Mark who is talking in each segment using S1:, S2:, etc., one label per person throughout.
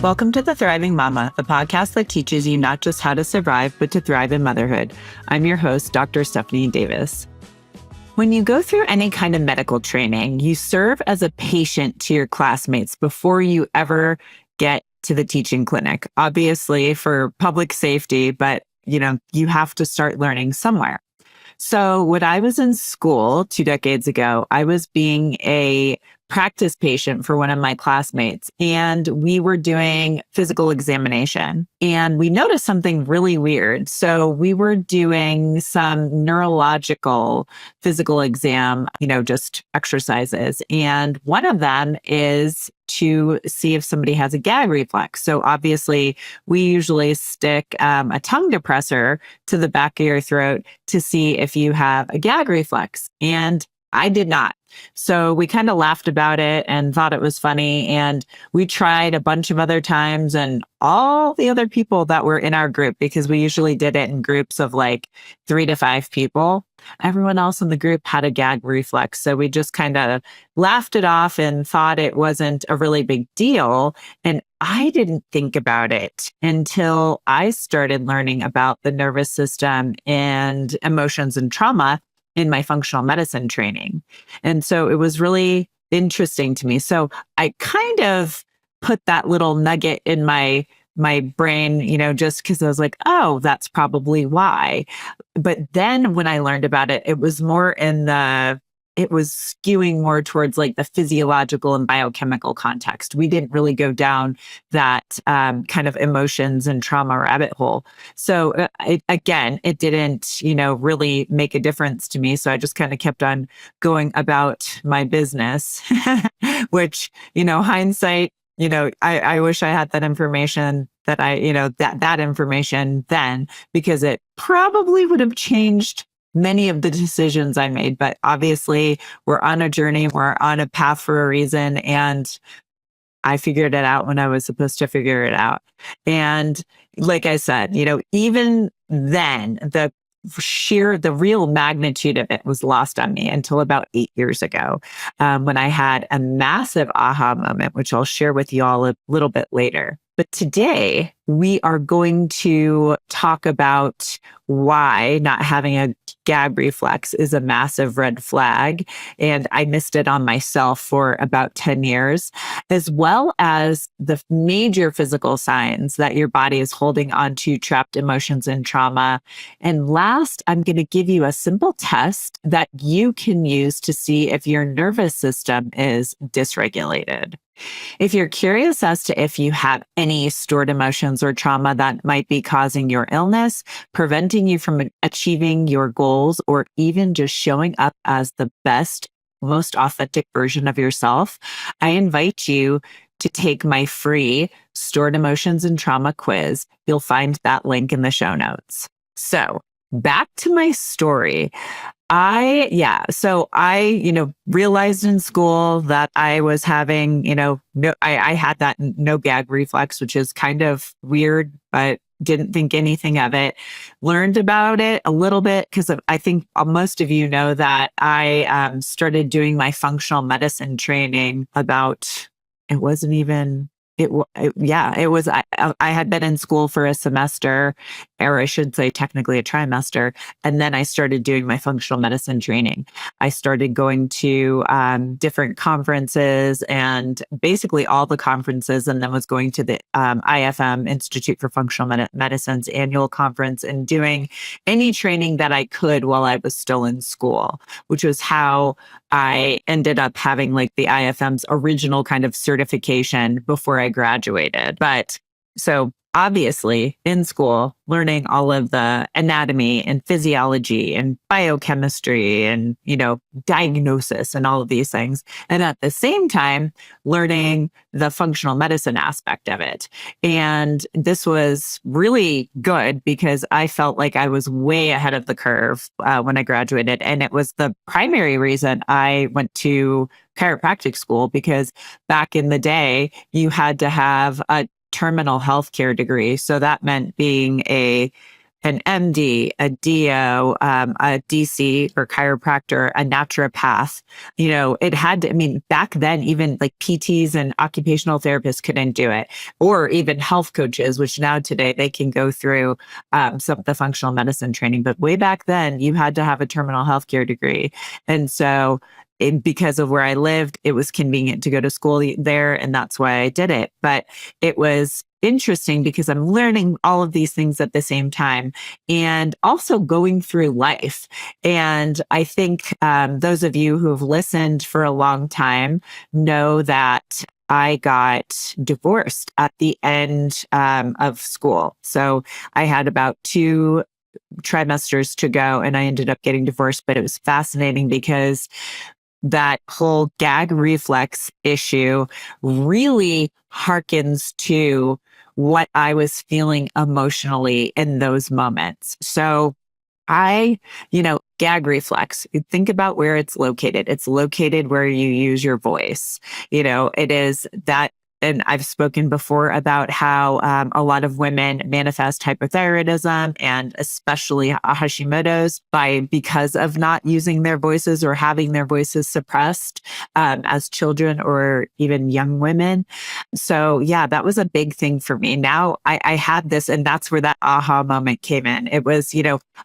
S1: Welcome to The Thriving Mama, the podcast that teaches you not just how to survive, but to thrive in motherhood. I'm your host, Dr. Stephanie Davis. When you go through any kind of medical training, you serve as a patient to your classmates before you ever get to the teaching clinic, obviously for public safety, but you have to start learning somewhere. So when I was in school 2 decades ago, I was being a practice patient for one of my classmates, and we were doing physical examination, and we noticed something really weird. So we were doing some neurological physical exam, just exercises. And one of them is to see if somebody has a gag reflex. So obviously we usually stick a tongue depressor to the back of your throat to see if you have a gag reflex. And I did not. So we kind of laughed about it and thought it was funny. And we tried a bunch of other times, and all the other people that were in our group, because we usually did it in groups of like 3 to 5 people, everyone else in the group had a gag reflex. So we just kind of laughed it off and thought it wasn't a really big deal. And I didn't think about it until I started learning about the nervous system and emotions and trauma in my functional medicine training. And so it was really interesting to me. So I kind of put that little nugget in my brain, just because I was like, oh, that's probably why. But then when I learned about it, it was skewing more towards like the physiological and biochemical context. We didn't really go down that kind of emotions and trauma rabbit hole. So it didn't, really make a difference to me. So I just kind of kept on going about my business, which, hindsight, I wish I had that information that information then, because it probably would have changed many of the decisions I made. But obviously we're on a journey, we're on a path for a reason. And I figured it out when I was supposed to figure it out. And like I said, even then, the real magnitude of it was lost on me until about 8 years ago, when I had a massive aha moment, which I'll share with you all a little bit later. But today we are going to talk about why not having a gag reflex is a massive red flag. And I missed it on myself for about 10 years, as well as the major physical signs that your body is holding on to trapped emotions and trauma. And last, I'm going to give you a simple test that you can use to see if your nervous system is dysregulated. If you're curious as to if you have any stored emotions or trauma that might be causing your illness, preventing you from achieving your goals, or even just showing up as the best, most authentic version of yourself, I invite you to take my free Stored Emotions and Trauma quiz. You'll find that link in the show notes. So back to my story. I realized in school that I was having, I had that no gag reflex, which is kind of weird, but didn't think anything of it. Learned about it a little bit because I think most of you know that I started doing my functional medicine training about, it wasn't even, I had been in school for a semester, or I should say technically a trimester. And then I started doing my functional medicine training. I started going to different conferences, and basically all the conferences, and then was going to the IFM, Institute for Functional Medicine's annual conference, and doing any training that I could while I was still in school, which was how I ended up having like the IFM's original kind of certification before I graduated. But so obviously in school, learning all of the anatomy and physiology and biochemistry and, diagnosis and all of these things. And at the same time, learning the functional medicine aspect of it. And this was really good because I felt like I was way ahead of the curve when I graduated. And it was the primary reason I went to chiropractic school, because back in the day, you had to have a terminal healthcare degree. So that meant being a an MD, a DO, a DC or chiropractor, a naturopath. It had to, I mean, back then, even like PTs and occupational therapists couldn't do it, or even health coaches, which now today they can go through some of the functional medicine training. But way back then, you had to have a terminal healthcare degree. And so, because of where I lived, it was convenient to go to school there. And that's why I did it. But it was interesting because I'm learning all of these things at the same time and also going through life. And I think those of you who have listened for a long time know that I got divorced at the end of school. So I had about 2 trimesters to go and I ended up getting divorced. But it was fascinating because that whole gag reflex issue really harkens to what I was feeling emotionally in those moments. So gag reflex, think about where it's located. It's located where you use your voice. It is that. And I've spoken before about how a lot of women manifest hypothyroidism and especially Hashimoto's because of not using their voices or having their voices suppressed as children or even young women. So yeah, that was a big thing for me. Now I had this, and that's where that aha moment came in. It was,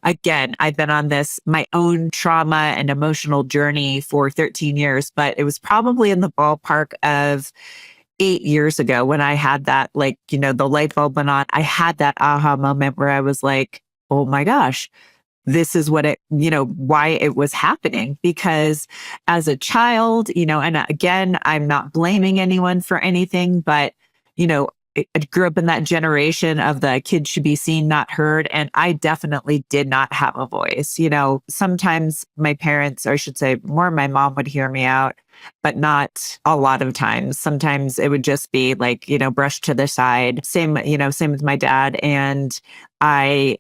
S1: again, I've been on my own trauma and emotional journey for 13 years, but it was probably in the ballpark of 8 years ago when I had that, the light bulb went on. I had that aha moment where I was like, oh my gosh, this is why it was happening. Because as a child, and again, I'm not blaming anyone for anything, but, I grew up in that generation of the kid should be seen, not heard. And I definitely did not have a voice. Sometimes my parents, or I should say more my mom would hear me out, but not a lot of times. Sometimes it would just be like, brushed to the side. Same with my dad. And I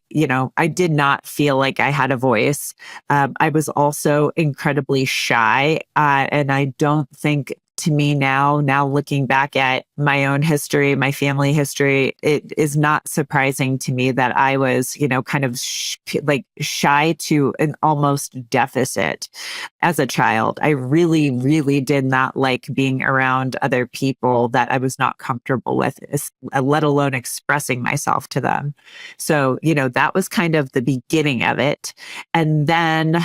S1: did not feel like I had a voice. I was also incredibly shy. And I don't think, to me now looking back at my own history, my family history, it is not surprising to me that I was, kind of shy to an almost deficit as a child. I really, really did not like being around other people that I was not comfortable with, let alone expressing myself to them. So, that was kind of the beginning of it. And then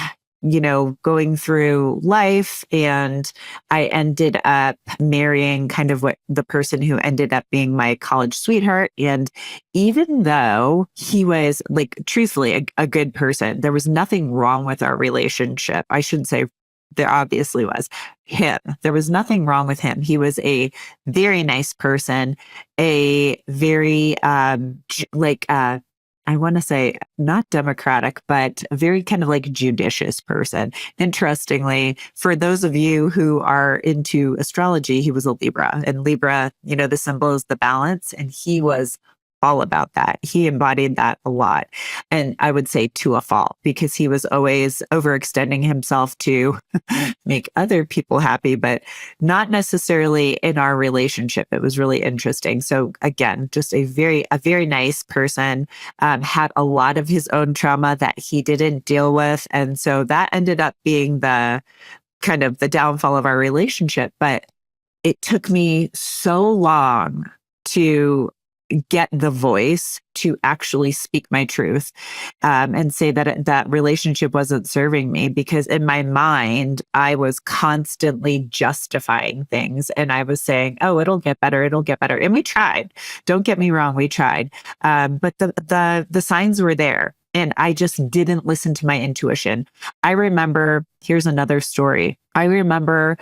S1: going through life, and I ended up marrying kind of what the person who ended up being my college sweetheart. And even though he was truthfully a good person, there was nothing wrong with our relationship. I shouldn't say there obviously was him. There was nothing wrong with him. He was a very nice person, a very, I want to say not democratic, but a very kind of judicious person. Interestingly, for those of you who are into astrology, he was a Libra, and Libra, the symbol is the balance. And he was all about that. He embodied that a lot. And I would say to a fault, because he was always overextending himself to make other people happy, but not necessarily in our relationship. It was really interesting. So again, just a very nice person, had a lot of his own trauma that he didn't deal with. And so that ended up being the kind of the downfall of our relationship. But it took me so long to get the voice to actually speak my truth, and say that that relationship wasn't serving me, because in my mind, I was constantly justifying things. And I was saying, oh, it'll get better. It'll get better. And we tried. Don't get me wrong. We tried. But the signs were there. And I just didn't listen to my intuition. I remember, here's another story. I remember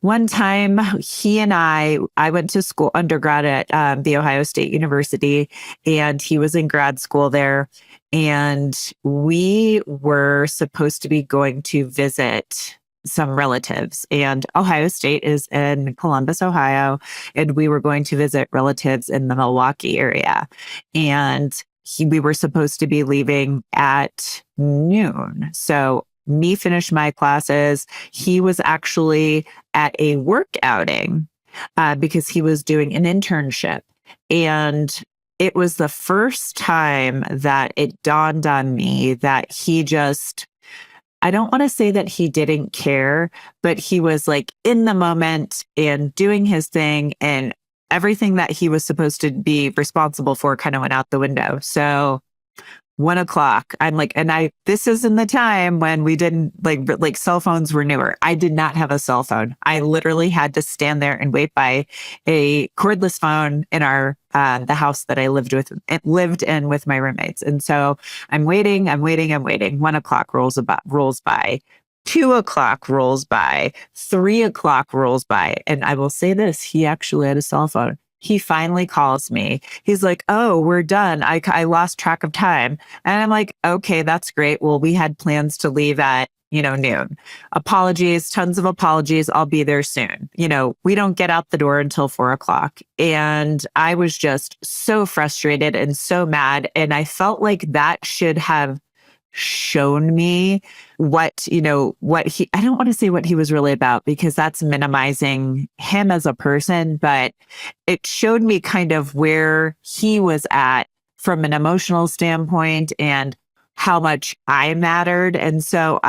S1: one time he and I went to school, undergrad at the Ohio State University, and he was in grad school there. And we were supposed to be going to visit some relatives, and Ohio State is in Columbus, Ohio. And we were going to visit relatives in the Milwaukee area. And we were supposed to be leaving at noon. So me finished my classes. He was actually at a work outing because he was doing an internship. And it was the first time that it dawned on me that he just, I don't want to say that he didn't care, but he was like in the moment and doing his thing, and everything that he was supposed to be responsible for kind of went out the window. So 1 o'clock. I'm like, and this is in the time when we didn't like cell phones were newer. I did not have a cell phone. I literally had to stand there and wait by a cordless phone in the house that I lived in with my roommates. And so I'm waiting. 1 o'clock rolls by. 2 o'clock rolls by, 3 o'clock rolls by. And I will say this, he actually had a cell phone. He finally calls me. He's like, "Oh, we're done. I lost track of time." And I'm like, "Okay, that's great. Well, we had plans to leave at, noon. Apologies, tons of apologies. I'll be there soon." We don't get out the door until 4 o'clock. And I was just so frustrated and so mad. And I felt like that should have shown me I don't want to say what he was really about, because that's minimizing him as a person, but it showed me kind of where he was at from an emotional standpoint and how much I mattered. And so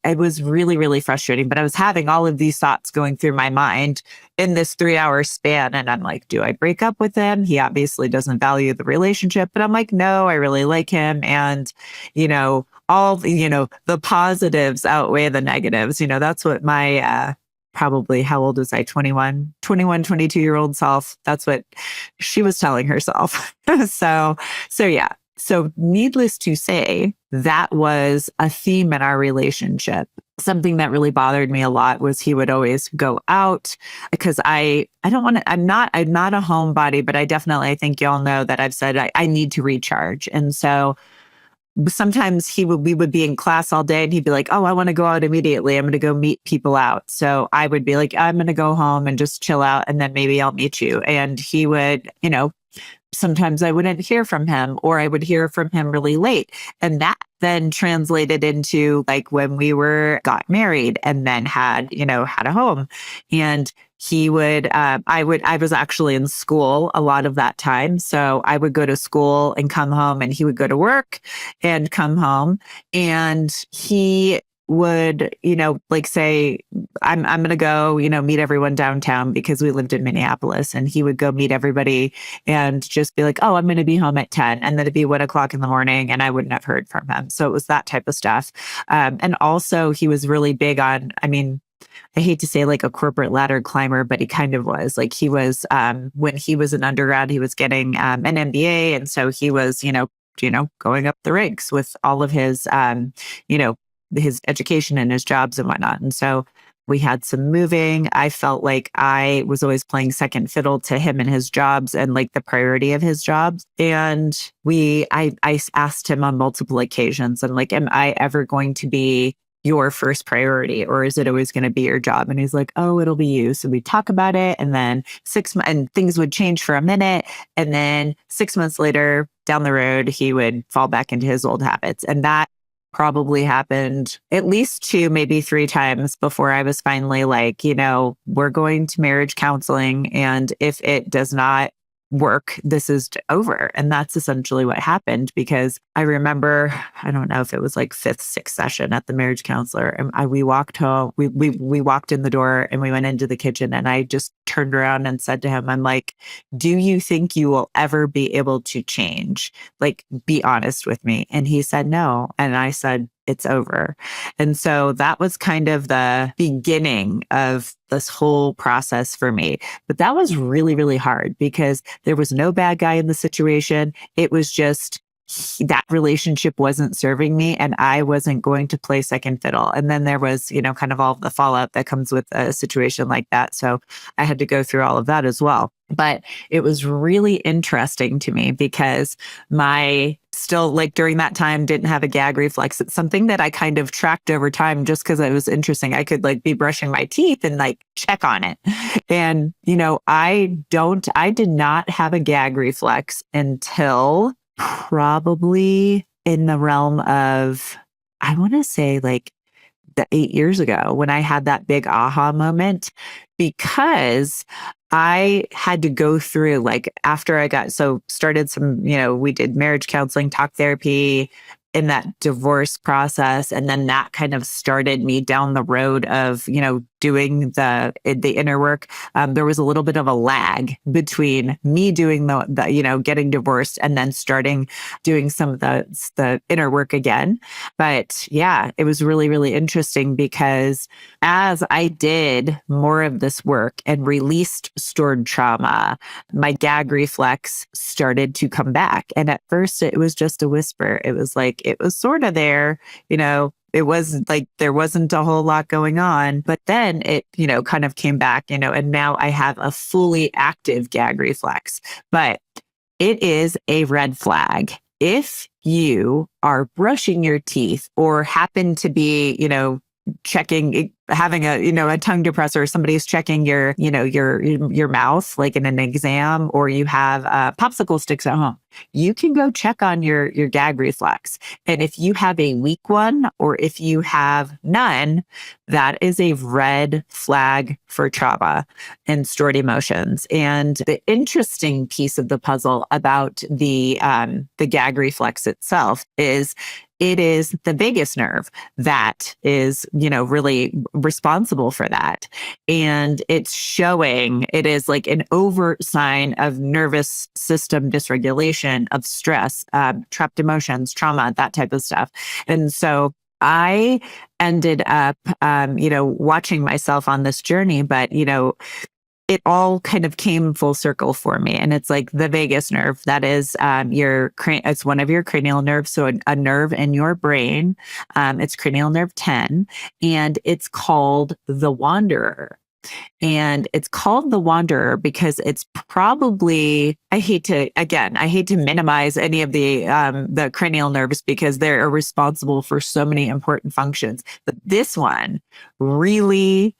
S1: it was really, really frustrating, but I was having all of these thoughts going through my mind in this 3 hour span. And I'm like, do I break up with him? He obviously doesn't value the relationship, but I'm like, no, I really like him. And, the positives outweigh the negatives. That's what my, probably, how old was I? 22-year-old self. That's what she was telling herself. So yeah. So needless to say, that was a theme in our relationship. Something that really bothered me a lot was he would always go out, because I'm not a homebody, but I think y'all know that I've said I need to recharge. And so sometimes we would be in class all day and he'd be like, "Oh, I want to go out immediately. I'm going to go meet people out." So I would be like, "I'm going to go home and just chill out, and then maybe I'll meet you." And he would, sometimes I wouldn't hear from him, or I would hear from him really late. And that then translated into like when we got married and then had a home. And he would, I was actually in school a lot of that time. So I would go to school and come home, and he would go to work and come home. And he would, like say, I'm going to go, meet everyone downtown, because we lived in Minneapolis, and he would go meet everybody and just be like, "Oh, I'm going to be home at 10." And then it'd be 1 o'clock in the morning and I wouldn't have heard from him. So it was that type of stuff. And also he was really big on, I hate to say like a corporate ladder climber, but he kind of was. Like he was, when he was an undergrad, he was getting an MBA. And so he was, going up the ranks with all of his, his education and his jobs and whatnot. And so we had some moving. I felt like I was always playing second fiddle to him and his jobs and like the priority of his jobs. And I asked him on multiple occasions, and like, "Am I ever going to be your first priority, or is it always going to be your job?" And he's like, "Oh, it'll be you." So we talk about it, and then 6 months, and things would change for a minute. And then 6 months later down the road, he would fall back into his old habits. And that probably happened at least 2, maybe 3 times before I was finally like, we're going to marriage counseling. And if it does not work, this is over. And that's essentially what happened, because I remember, I don't know if it was like 5th, 6th session at the marriage counselor, and we walked home, we walked in the door and we went into the kitchen, and I just turned around and said to him, I'm like, "Do you think you will ever be able to change? Like, be honest with me." And he said, "No." And I said, "It's over." And so that was kind of the beginning of this whole process for me. But that was really, really hard, because there was no bad guy in the situation. It was just that relationship wasn't serving me, and I wasn't going to play second fiddle. And then there was, kind of all the fallout that comes with a situation like that. So I had to go through all of that as well. But it was really interesting to me, because still, like, during that time, didn't have a gag reflex. It's something that I kind of tracked over time, just because it was interesting. I could like be brushing my teeth and like check on it. And, I did not have a gag reflex until probably in the realm of, I want to say like 8 years ago, when I had that big aha moment, because I had to go through, like, after I got so started some, we did marriage counseling, talk therapy in that divorce process. And then that kind of started me down the road of, doing the inner work. There was a little bit of a lag between me doing getting divorced and then starting doing some of the inner work again. But yeah, it was really, really interesting because as I did more of this work and released stored trauma, my gag reflex started to come back. And at first, it was just a whisper. It was like, it was sort of there, it was like there wasn't a whole lot going on, but then it, kind of came back, and now I have a fully active gag reflex. But it is a red flag. If you are brushing your teeth or happen to be, checking, having a tongue depressor, somebody's checking your mouth, like in an exam, or you have popsicle sticks at home, you can go check on your gag reflex. And if you have a weak one, or if you have none, that is a red flag for trauma and stored emotions. And the interesting piece of the puzzle about the gag reflex itself is it is the vagus nerve that is, really responsible for that. And it's showing, it is like an overt sign of nervous system dysregulation, of stress, trapped emotions, trauma, that type of stuff. And so I ended up, watching myself on this journey, but, it all kind of came full circle for me. And it's like the vagus nerve, that is it's one of your cranial nerves. So a nerve in your brain, it's cranial nerve 10, and it's called the wanderer. And it's called the wanderer because it's probably, I hate to minimize any of the cranial nerves because they're responsible for so many important functions. But this one really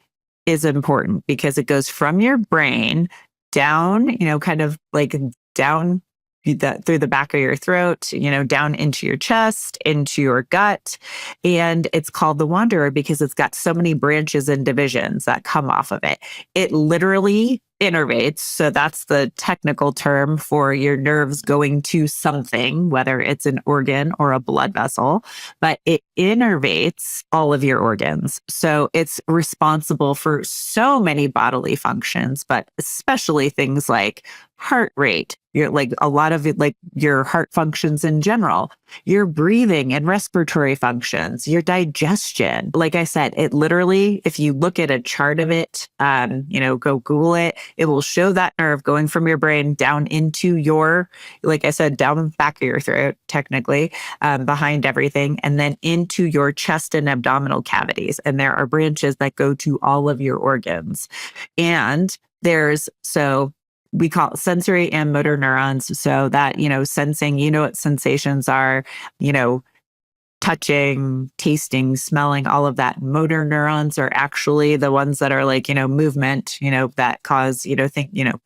S1: is important because it goes from your brain down, kind of like down through the back of your throat, down into your chest, into your gut. And it's called the wanderer because it's got so many branches and divisions that come off of it. It literally innervates. So that's the technical term for your nerves going to something, whether it's an organ or a blood vessel, but it innervates all of your organs. So it's responsible for so many bodily functions, but especially things like heart rate, like a lot of it, like your heart functions in general, your breathing and respiratory functions, your digestion. Like I said, it literally, if you look at a chart of it, go Google it, it will show that nerve going from your brain down into your, like I said, down the back of your throat, technically, behind everything, and then into your chest and abdominal cavities. And there are branches that go to all of your organs. And we call it sensory and motor neurons. So that, sensing, what sensations are, touching, tasting, smelling, all of that. Motor neurons are actually the ones that are like, movement, that cause,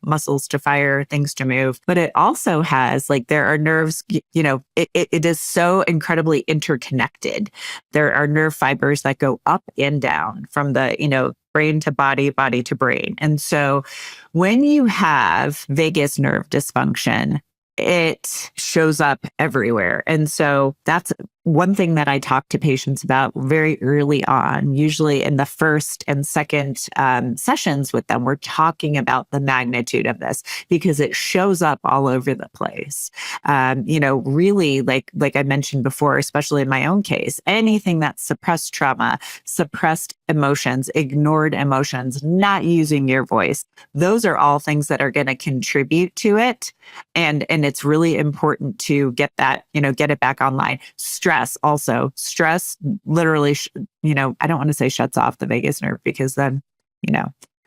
S1: muscles to fire, things to move. But it also has like, there are nerves, it is so incredibly interconnected. There are nerve fibers that go up and down from the, brain to body, body to brain. And so when you have vagus nerve dysfunction, it shows up everywhere. And so that's one thing that I talk to patients about very early on. Usually in the first and second sessions with them, we're talking about the magnitude of this because it shows up all over the place. Really, like I mentioned before, especially in my own case, anything that's suppressed trauma, suppressed emotions, ignored emotions, not using your voice, those are all things that are going to contribute to it. And it's really important to get that, get it back online. Stress literally, I don't want to say shuts off the vagus nerve because then,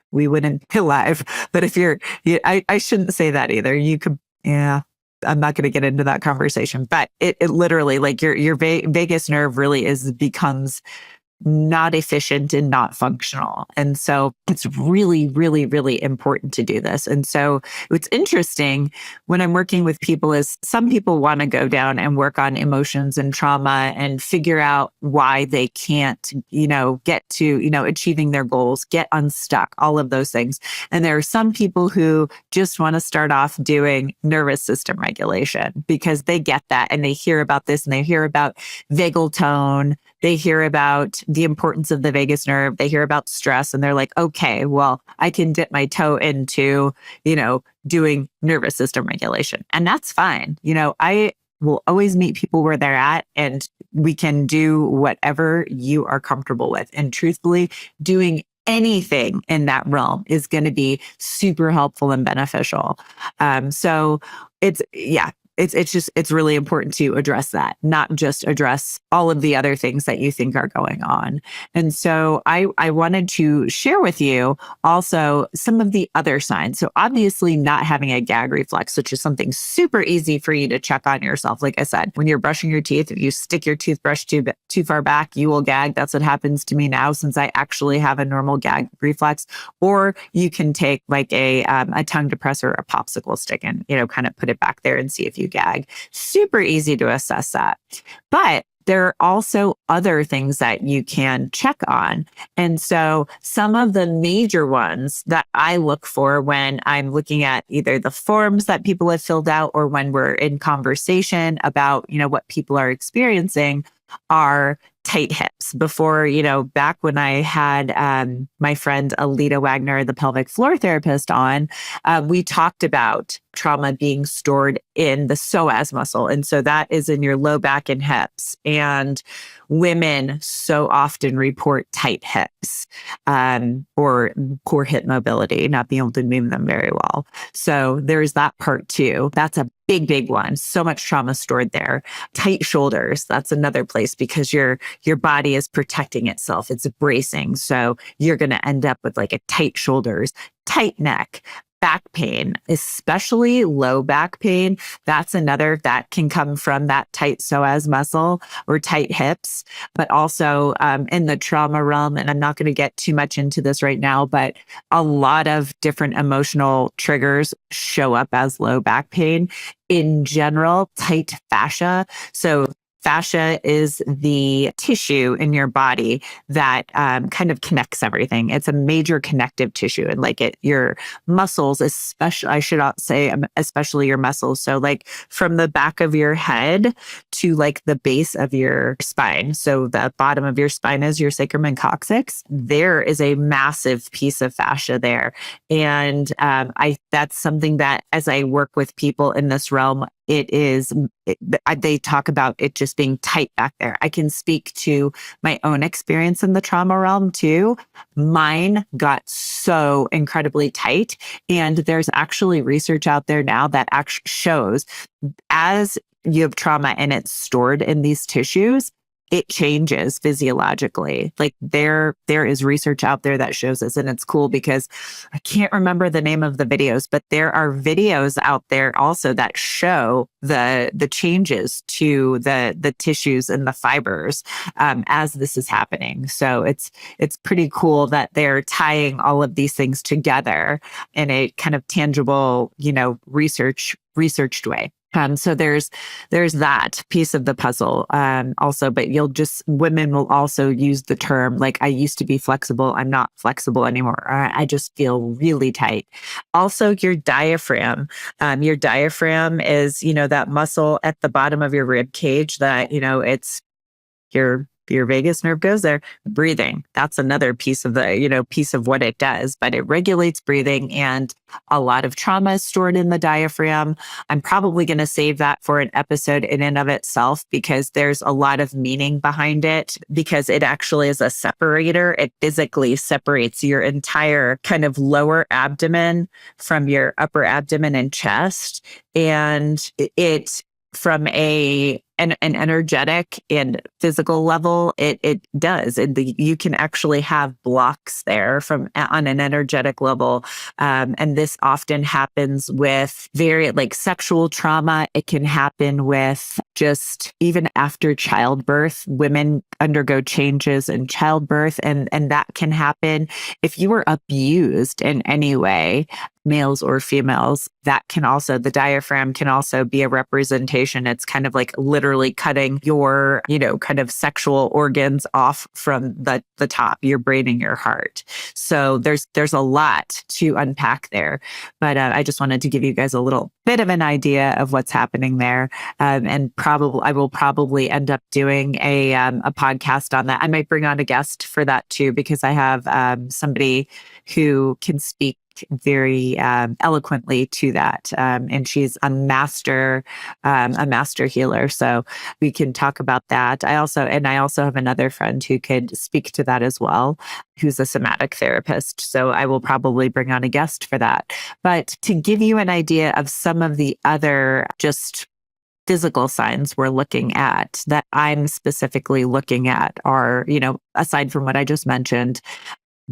S1: we wouldn't be alive. But if I shouldn't say that either. You could, yeah, I'm not going to get into that conversation, but it literally, like your vagus nerve really becomes not efficient and not functional. And so it's really, really, really important to do this. And so what's interesting when I'm working with people is some people want to go down and work on emotions and trauma and figure out why they can't, get to, achieving their goals, get unstuck, all of those things. And there are some people who just want to start off doing nervous system regulation because they get that and they hear about this and they hear about vagal tone. They hear about the importance of the vagus nerve. They hear about stress and they're like, okay, well, I can dip my toe into, doing nervous system regulation. And that's fine. I will always meet people where they're at and we can do whatever you are comfortable with. And truthfully, doing anything in that realm is going to be super helpful and beneficial. So it's really important to address that, not just address all of the other things that you think are going on. And so I wanted to share with you also some of the other signs. So obviously not having a gag reflex, which is something super easy for you to check on yourself. Like I said, when you're brushing your teeth, if you stick your toothbrush too far back, you will gag. That's what happens to me now since I actually have a normal gag reflex. Or you can take like a tongue depressor or a popsicle stick and, kind of put it back there and see if you gag. Super easy to assess that. But there are also other things that you can check on. And so some of the major ones that I look for when I'm looking at either the forms that people have filled out or when we're in conversation about, what people are experiencing are tight hips. Before, back when I had my friend Alita Wagner, the pelvic floor therapist on, we talked about trauma being stored in the psoas muscle. And so that is in your low back and hips. And women so often report tight hips or poor hip mobility, not being able to move them very well. So there's that part too. That's a big one. So much trauma stored there. Tight shoulders. That's another place because your body is protecting itself. It's bracing. So you're going to end up with like a tight shoulders, tight neck. Back pain, especially low back pain, that's another that can come from that tight psoas muscle or tight hips, but also in the trauma realm. And I'm not going to get too much into this right now, but a lot of different emotional triggers show up as low back pain. In general, tight fascia. So fascia is the tissue in your body that kind of connects everything. It's a major connective tissue, and your muscles, especially, I should say, especially your muscles. So like from the back of your head to like the base of your spine. So the bottom of your spine is your sacrum and coccyx. There is a massive piece of fascia there. And that's something that as I work with people in this realm, they talk about it just being tight back there. I can speak to my own experience in the trauma realm too. Mine got so incredibly tight. And there's actually research out there now that actually shows as you have trauma and it's stored in these tissues, it changes physiologically. Like there is research out there that shows this, and it's cool because I can't remember the name of the videos, but there are videos out there also that show the changes to the tissues and the fibers as this is happening. So it's pretty cool that they're tying all of these things together in a kind of tangible, researched way. So there's that piece of the puzzle also, but women will also use the term like, I used to be flexible. I'm not flexible anymore. Or I just feel really tight. Also your diaphragm. Your diaphragm is, that muscle at the bottom of your rib cage that, it's your vagus nerve goes there. Breathing. That's another piece of piece of what it does, but it regulates breathing, and a lot of trauma is stored in the diaphragm. I'm probably going to save that for an episode in and of itself because there's a lot of meaning behind it, because it actually is a separator. It physically separates your entire kind of lower abdomen from your upper abdomen and chest. And it from an energetic and physical level, it does. You can actually have blocks there on an energetic level. And this often happens with very sexual trauma. It can happen with just even after childbirth, women undergo changes in childbirth, and that can happen if you were abused in any way, males or females. That can also, the diaphragm can also be a representation. It's kind of like literally cutting your, kind of sexual organs off from the top, your brain and your heart. So there's a lot to unpack there, but I just wanted to give you guys a little bit of an idea of what's happening there. And I will probably end up doing a podcast on that. I might bring on a guest for that too, because I have somebody who can speak very eloquently to that, and she's a master healer. So we can talk about that. I also have another friend who could speak to that as well, who's a somatic therapist. So I will probably bring on a guest for that. But to give you an idea of some of the other just physical signs we're looking at, that I'm specifically looking at, are, aside from what I just mentioned,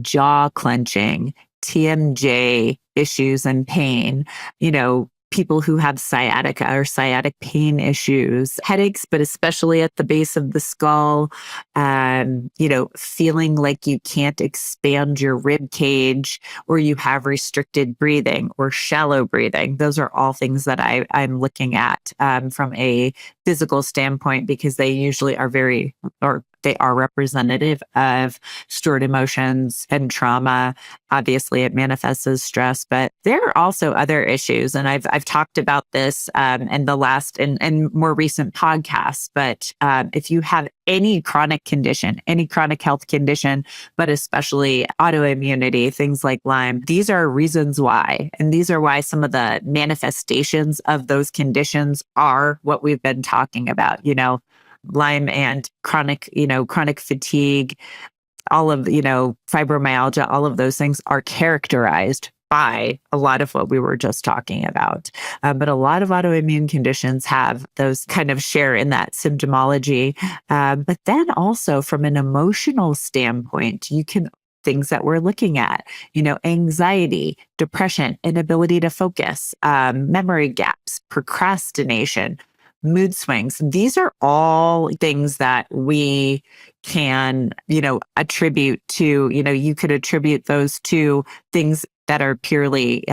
S1: jaw clenching, TMJ issues and pain, people who have sciatica or sciatic pain issues, headaches, but especially at the base of the skull, feeling like you can't expand your rib cage, or you have restricted breathing or shallow breathing. Those are all things that I'm looking at from a physical standpoint, because they usually are they are representative of stored emotions and trauma. Obviously, it manifests as stress, but there are also other issues. And I've talked about this in the last and more recent podcasts. But if you have any chronic condition, any chronic health condition, but especially autoimmunity, things like Lyme, these are reasons why. And these are why some of the manifestations of those conditions are what we've been talking about, Lyme and chronic fatigue, all of, fibromyalgia, all of those things are characterized by a lot of what we were just talking about. But a lot of autoimmune conditions have those kind of share in that symptomology. But then also from an emotional standpoint, things that we're looking at, anxiety, depression, inability to focus, memory gaps, procrastination, mood swings. These are all things that we can, attribute to, you could attribute those to things that are purely,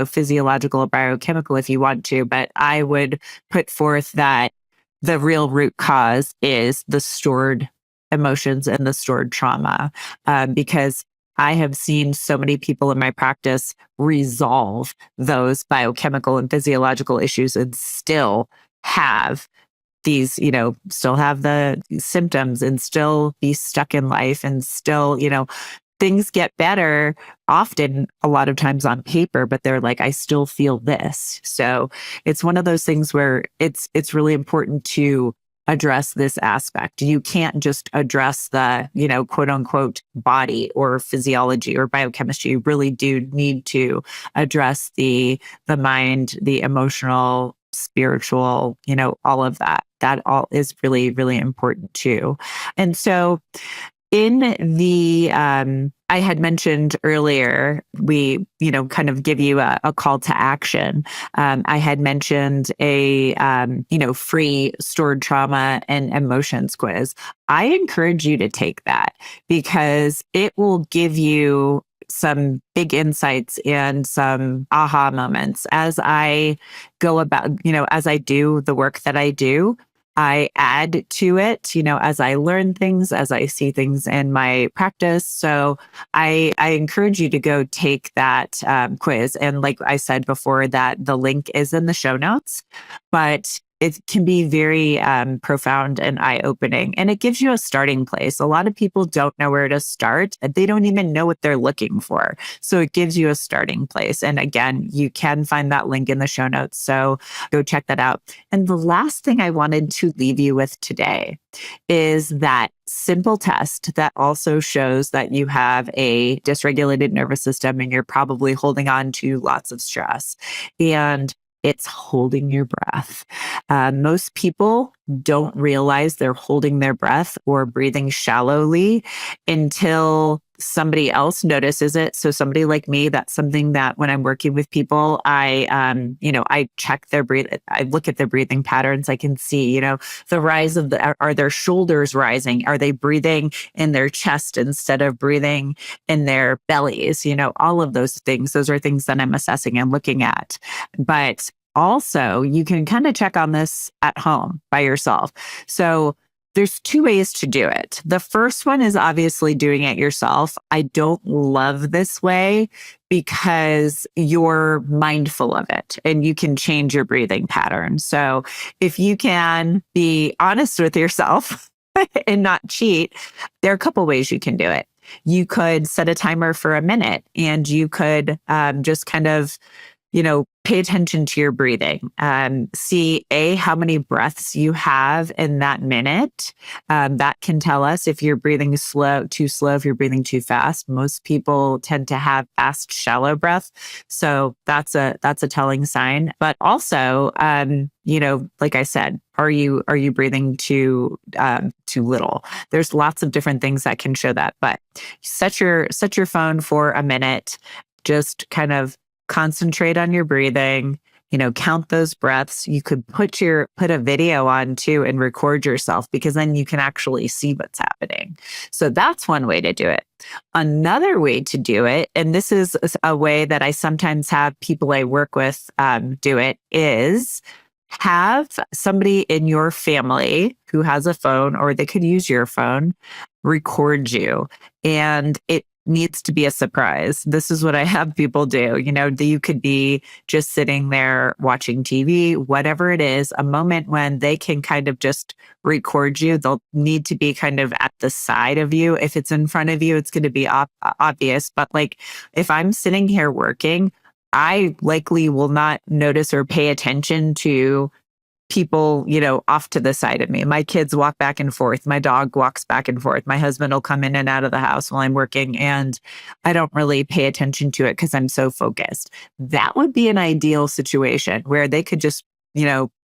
S1: physiological or biochemical if you want to. But I would put forth that the real root cause is the stored emotions and the stored trauma, because I have seen so many people in my practice resolve those biochemical and physiological issues and still have these, still have the symptoms and still be stuck in life, and still, things get better often, a lot of times on paper, but they're like, I still feel this. So it's one of those things where it's really important to address this aspect. You can't just address the, quote unquote body or physiology or biochemistry. You really do need to address the mind, the emotional, spiritual, all of that. That all is really, really important too. And so in the, I had mentioned earlier, we, kind of give you a call to action. I had mentioned a, free stored trauma and emotions quiz. I encourage you to take that, because it will give you some big insights and some aha moments as I go about, as I do the work that I do. I add to it, as I learn things, as I see things in my practice. So I encourage you to go take that quiz. And like I said before, that the link is in the show notes, but it can be very profound and eye-opening, and it gives you a starting place. A lot of people don't know where to start. They don't even know what they're looking for. So it gives you a starting place. And again, you can find that link in the show notes. So go check that out. And the last thing I wanted to leave you with today is that simple test that also shows that you have a dysregulated nervous system and you're probably holding on to lots of stress. And it's holding your breath. Most people don't realize they're holding their breath or breathing shallowly until somebody else notices it. So somebody like me, that's something that when I'm working with people, I check their breathing. I look at their breathing patterns. I can see, the rise of are their shoulders rising? Are they breathing in their chest instead of breathing in their bellies? All of those things. Those are things that I'm assessing and looking at. But also, you can kind of check on this at home by yourself. So there's two ways to do it. The first one is obviously doing it yourself. I don't love this way because you're mindful of it and you can change your breathing pattern. So if you can be honest with yourself and not cheat, there are a couple ways you can do it. You could set a timer for a minute and you could just kind of pay attention to your breathing. See how many breaths you have in that minute. That can tell us if you're breathing too slow, if you're breathing too fast. Most people tend to have fast, shallow breath. So that's a telling sign. But also, like I said, are you breathing too little? There's lots of different things that can show that. But set your phone for a minute. Just kind of concentrate on your breathing, count those breaths. You could put a video on too and record yourself because then you can actually see what's happening. So that's one way to do it. Another way to do it, and this is a way that I sometimes have people I work with do it, is have somebody in your family who has a phone, or they could use your phone, record you. And it needs to be a surprise. This is what I have people do. You could be just sitting there watching TV, whatever it is, a moment when they can kind of just record you. They'll need to be kind of at the side of you. If it's in front of you, it's going to be obvious. But like if I'm sitting here working, I likely will not notice or pay attention to people, off to the side of me. My kids walk back and forth. My dog walks back and forth. My husband will come in and out of the house while I'm working, and I don't really pay attention to it because I'm so focused. That would be an ideal situation where they could just,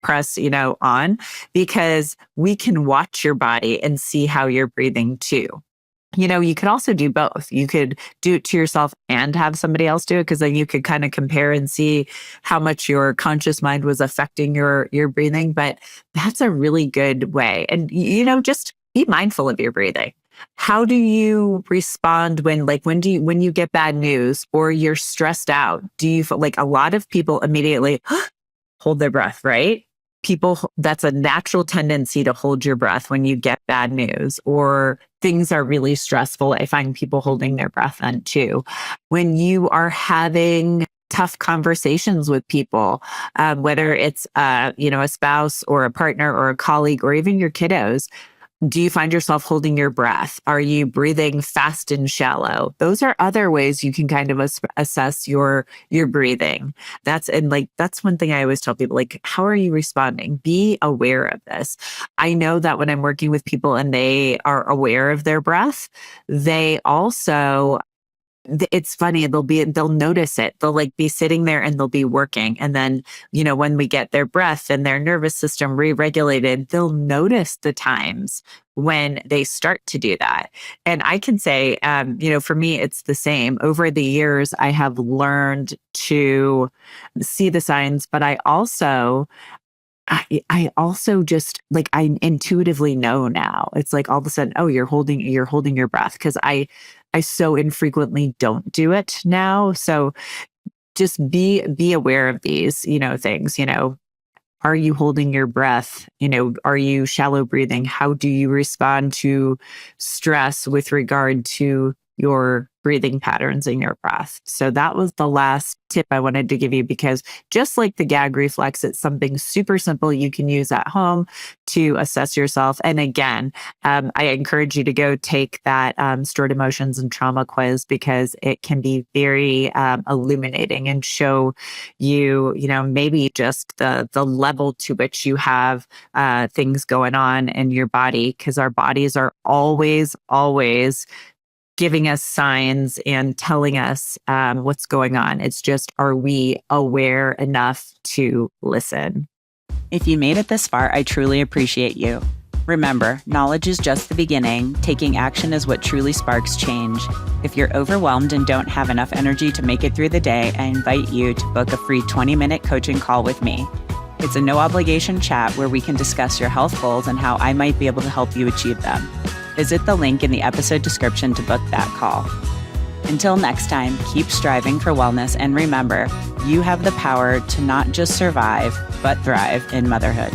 S1: press, on, because we can watch your body and see how you're breathing too. You could also do both. You could do it to yourself and have somebody else do it, because then you could kind of compare and see how much your conscious mind was affecting your breathing. But that's a really good way. And, just be mindful of your breathing. How do you respond when you get bad news or you're stressed out? Do you feel like a lot of people immediately hold their breath, right? That's a natural tendency to hold your breath when you get bad news or things are really stressful. I find people holding their breath then too. When you are having tough conversations with people, whether it's a spouse or a partner or a colleague or even your kiddos, do you find yourself holding your breath? Are you breathing fast and shallow? Those are other ways you can kind of assess your breathing. That's one thing I always tell people, like, how are you responding? Be aware of this. I know that when I'm working with people and they are aware of their breath, they also, it's funny, they'll notice it. They'll be sitting there and they'll be working. And then, when we get their breath and their nervous system re-regulated, they'll notice the times when they start to do that. And I can say, for me, it's the same. Over the years, I have learned to see the signs, but I also just I intuitively know now. It's like all of a sudden, oh, you're holding your breath, because I so infrequently don't do it now. So just be aware of these, things, are you holding your breath? Are you shallow breathing? How do you respond to stress with regard to your breathing patterns in your breath? So that was the last tip I wanted to give you, because just like the gag reflex, it's something super simple you can use at home to assess yourself. And again, I encourage you to go take that stored emotions and trauma quiz, because it can be very illuminating and show you, maybe just the level to which you have things going on in your body, because our bodies are always giving us signs and telling us what's going on. It's just, are we aware enough to listen?
S2: If you made it this far, I truly appreciate you. Remember, knowledge is just the beginning. Taking action is what truly sparks change. If you're overwhelmed and don't have enough energy to make it through the day, I invite you to book a free 20-minute coaching call with me. It's a no-obligation chat where we can discuss your health goals and how I might be able to help you achieve them. Visit the link in the episode description to book that call. Until next time, keep striving for wellness, and remember, you have the power to not just survive, but thrive in motherhood.